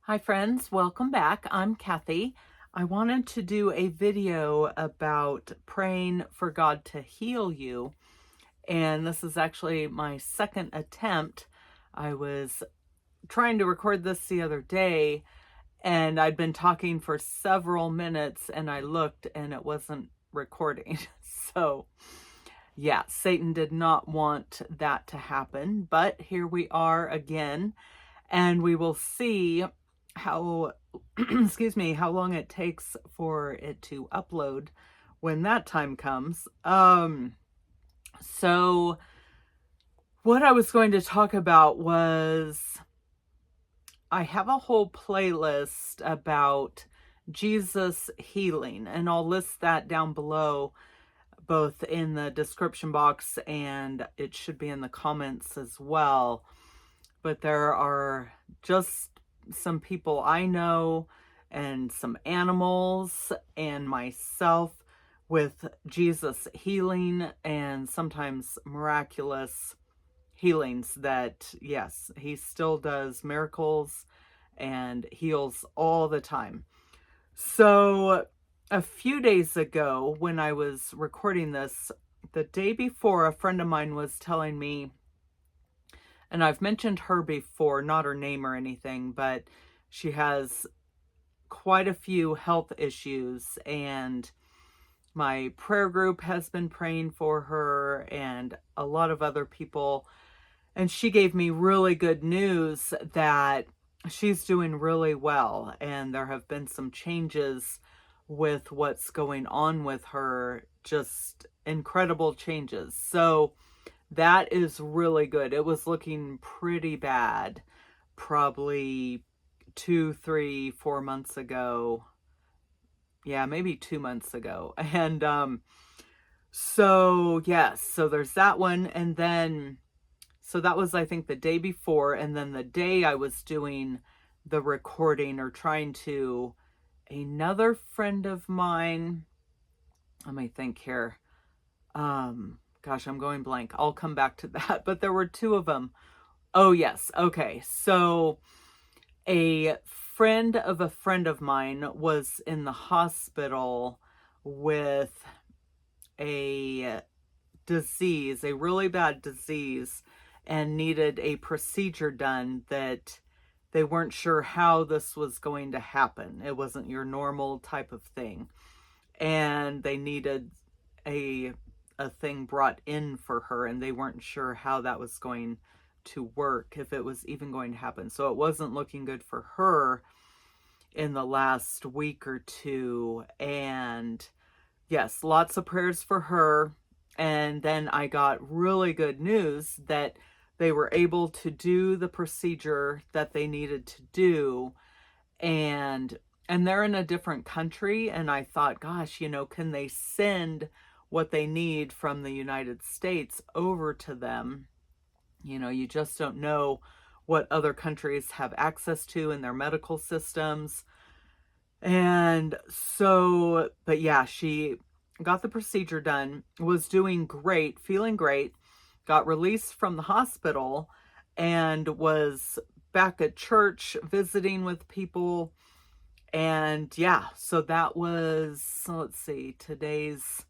Hi friends, welcome back. I'm Kathy. I wanted to do a video about praying for God to heal you. And this is actually my second attempt. I was trying to record this the other day and I'd been talking for several minutes and I looked and it wasn't recording. So yeah, Satan did not want that to happen, but here we are again, and we will see how excuse me, how long it takes for it to upload when that time comes. So what I was going to talk about was I have a whole playlist about Jesus healing, and I'll list that down below, both in the description box and it should be in the comments as well. But there are just some people I know and some animals and myself with Jesus healing and sometimes miraculous healings that, yes, he still does miracles and heals all the time. So a few days ago when I was recording this, the day before, a friend of mine was telling me, and I've mentioned her before, not her name or anything, but she has quite a few health issues, and my prayer group has been praying for her and a lot of other people. And she gave me really good news that she's doing really well, and there have been some changes with what's going on with her, just incredible changes. So that is really good. It was looking pretty bad probably 2, 3, 4 months ago. Yeah, maybe 2 months ago. And so yes, so there's that one. And then, so that was, I think, the day before. And then the day I was doing the recording or trying to, another friend of mine, let me think here. Gosh, I'm going blank. I'll come back to that. But there were two of them. Oh, yes. Okay. So a friend of mine was in the hospital with a disease, a really bad disease, and needed a procedure done that they weren't sure how this was going to happen. It wasn't your normal type of thing. And they needed a thing brought in for her, and they weren't sure how that was going to work, if it was even going to happen. So it wasn't looking good for her in the last week or two. And yes, lots of prayers for her. And then I got really good news that they were able to do the procedure that they needed to do. And they're in a different country, and I thought, gosh, can they send what they need from the United States over to them? You just don't know what other countries have access to in their medical systems. And so, but yeah, she got the procedure done, was doing great, feeling great, got released from the hospital, and was back at church visiting with people. And yeah, so that was, so let's see, today's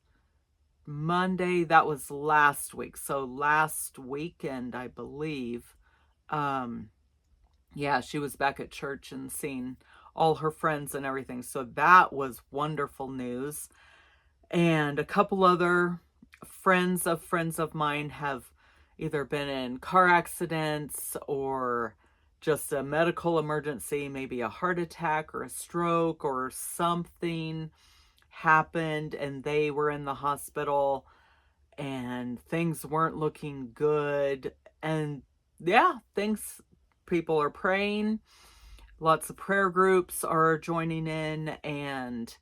Monday. That was last week. So last weekend, I believe, yeah, she was back at church and seeing all her friends and everything. So that was wonderful news. And a couple other friends of mine have either been in car accidents or just a medical emergency, maybe a heart attack or a stroke or something happened, and they were in the hospital and things weren't looking good. And yeah, people are praying. Lots of prayer groups are joining in, and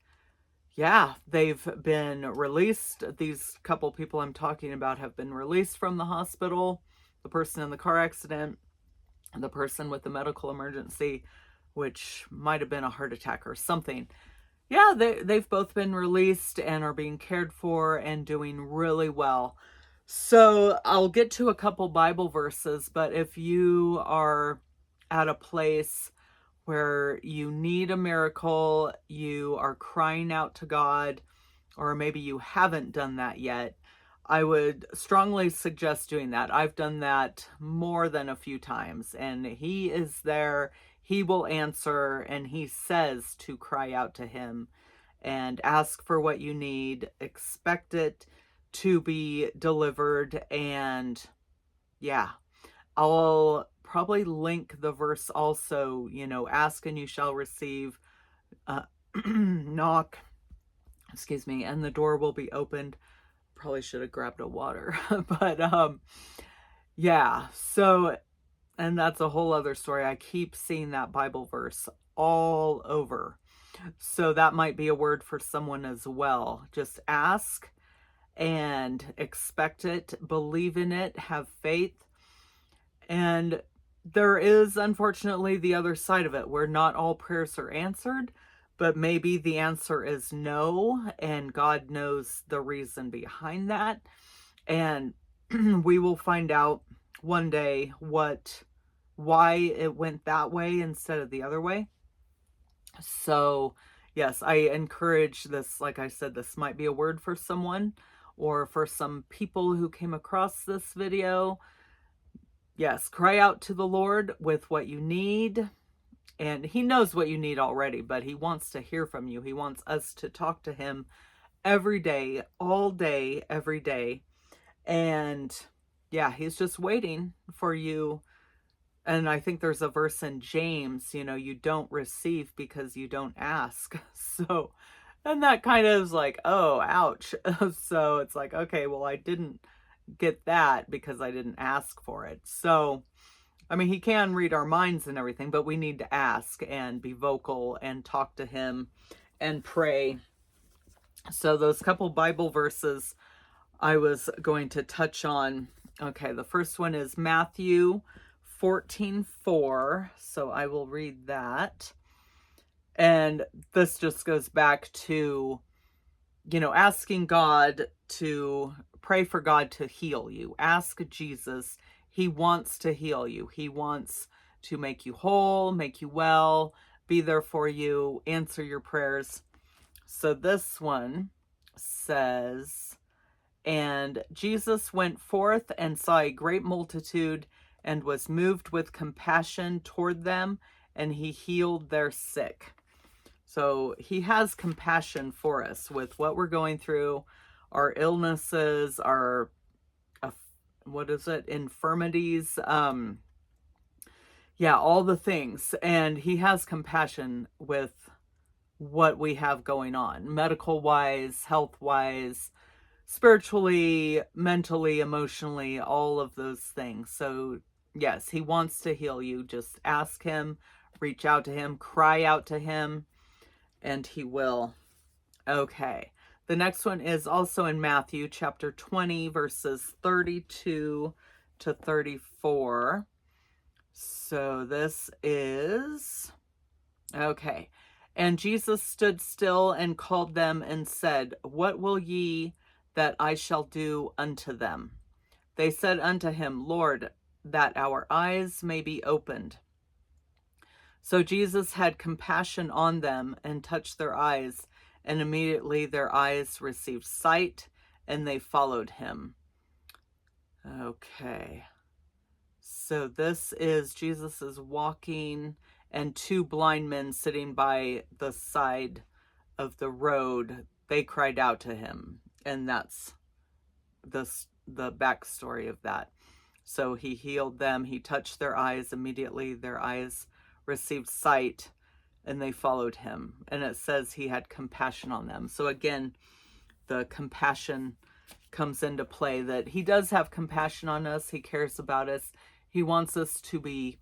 yeah, they've been released. These couple people I'm talking about have been released from the hospital. The person in the car accident, the person with the medical emergency, which might have been a heart attack or something. Yeah, they've both been released and are being cared for and doing really well. So I'll get to a couple Bible verses, but if you are at a place where you need a miracle, you are crying out to God, or maybe you haven't done that yet, I would strongly suggest doing that. I've done that more than a few times, and He is there. He will answer, and He says to cry out to Him and ask for what you need, expect it to be delivered. And yeah, I'll probably link the verse also, ask and you shall receive, knock, excuse me, and the door will be opened. Probably should have grabbed a water, but yeah, so, and that's a whole other story. I keep seeing that Bible verse all over. So that might be a word for someone as well. Just ask and expect it, believe in it, have faith. And there is, unfortunately, the other side of it where not all prayers are answered, but maybe the answer is no, and God knows the reason behind that. And we will find out one day why it went that way instead of the other way. So, yes, I encourage this. Like I said, this might be a word for someone or for some people who came across this video. Yes, cry out to the Lord with what you need. And He knows what you need already, but He wants to hear from you. He wants us to talk to Him every day, all day, every day. And yeah, He's just waiting for you. And I think there's a verse in James, you don't receive because you don't ask. So, and that kind of is like, oh, ouch. So it's like, okay, well, I didn't get that because I didn't ask for it. So, I mean, He can read our minds and everything, but we need to ask and be vocal and talk to Him and pray. So those couple Bible verses I was going to touch on. Okay, the first one is Matthew 14:4. So I will read that. And this just goes back to, asking God to pray for God to heal you. Ask Jesus. He wants to heal you. He wants to make you whole, make you well, be there for you, answer your prayers. So this one says, and Jesus went forth and saw a great multitude and was moved with compassion toward them, and He healed their sick. So He has compassion for us with what we're going through, our illnesses, our, infirmities, all the things. And He has compassion with what we have going on, medical wise, health wise, spiritually, mentally, emotionally, all of those things. So yes, He wants to heal you. Just ask Him, reach out to Him, cry out to Him, and He will. Okay. The next one is also in Matthew chapter 20, verses 32 to 34. So this is, okay. And Jesus stood still and called them and said, what will ye that I shall do unto them? They said unto Him, Lord, that our eyes may be opened. So Jesus had compassion on them and touched their eyes, and immediately their eyes received sight, and they followed Him. Okay. So this is Jesus is walking, and two blind men sitting by the side of the road. They cried out to Him, and that's the backstory of that. So He healed them. He touched their eyes. Immediately their eyes received sight, and they followed Him. And it says He had compassion on them. So again, the compassion comes into play, that He does have compassion on us. He cares about us. He wants us to be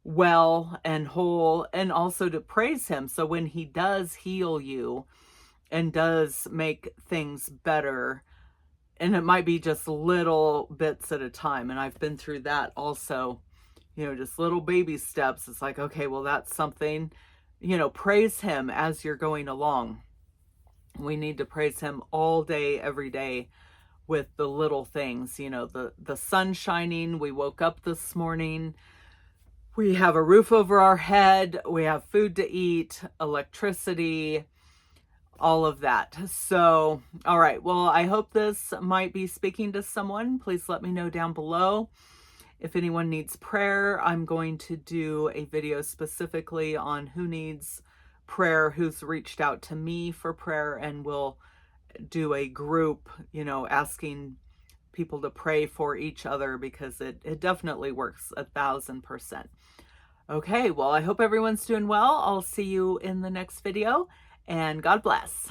well and whole, and also to praise Him. So when He does heal you and does make things better, and it might be just little bits at a time, and I've been through that also, just little baby steps. It's like, okay, well, that's something, praise Him as you're going along. We need to praise Him all day, every day, with the little things, the sun shining. We woke up this morning. we have a roof over our head, we have food to eat, electricity, all of that. So, all right. Well, I hope this might be speaking to someone. Please let me know down below. If anyone needs prayer, I'm going to do a video specifically on who needs prayer, who's reached out to me for prayer, and we'll do a group, asking people to pray for each other, because it definitely works 1,000%. Okay, well, I hope everyone's doing well. I'll see you in the next video, and God bless.